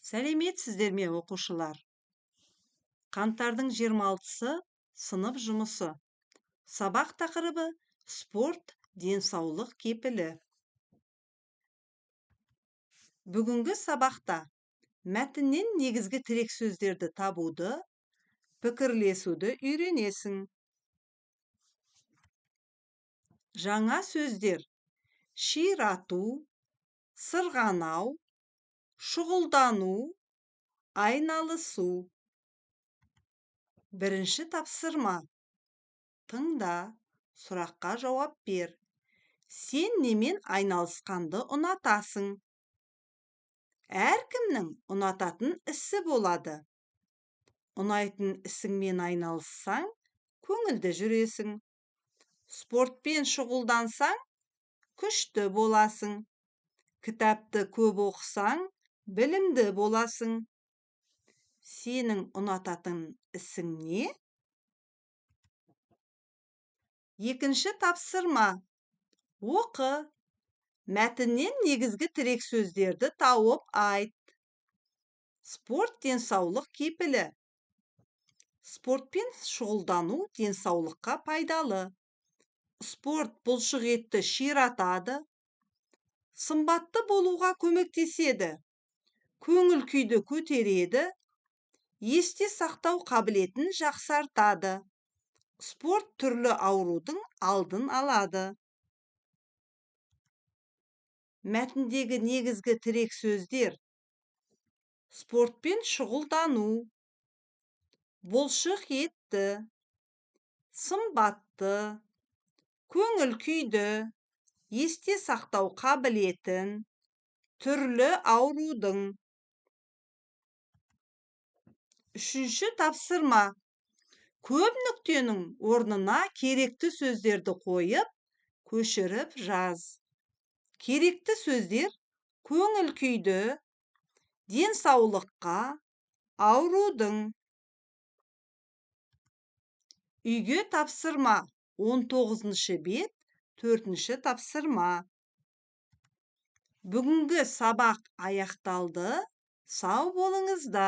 Сәлеметсіздер ме, оқушылар? Қаңтардың 26-сы сынып жұмысы. Сабақ тақырыбы спорт, денсаулық кепілі. Бүгінгі сабақта мәтіннен негізгі тірек сөздерді табуды, пікірлесуді үйренесің. Жаңа сөздер: ширату, сырғанау, шұғылдану, айналысу. Бірінші тапсырма. Тыңда, сұраққа жауап бер. Сен немен айналысқанды ұнатасың? Әркімнің ұнататын ісі болады. Ұнайтын ісіңмен айналыссаң, көңілді жүресің. Спортпен шұғылдансаң, күшті боласың. Кітапты көп оқысаң, білімді боласың. Сенің ұнататын ісің не? Екінші тапсырма. Оқы. Мәтіннен негізгі тірек сөздерді тауып айт. Спорт денсаулық кепілі. Спортпен шұғылдану денсаулыққа пайдалы. Спорт бұлшық етті ширатады. Сымбатты болуға көмектеседі. Көңіл күйді көтереді. Есте сақтау қабілетін жақсартады. Спорт түрлі аурудың алдын алады. Мәтіндегі негізгі тірек сөздер: спортпен шұғылдану, бұлшық етті, сымбатты, көңіл күйді, есте сақтау қабілетін, түрлі аурудың. Үшінші тапсырма. Көп нүктенің орнына керекті сөздерді қойып, көшіріп жаз. Керекті сөздер: көңіл күйді, денсаулыққа, аурудың. Үйге тапсырма. 19-шы бет, 4-ші тапсырма. Бүгінгі сабақ аяқталды. Сау болыңыздар.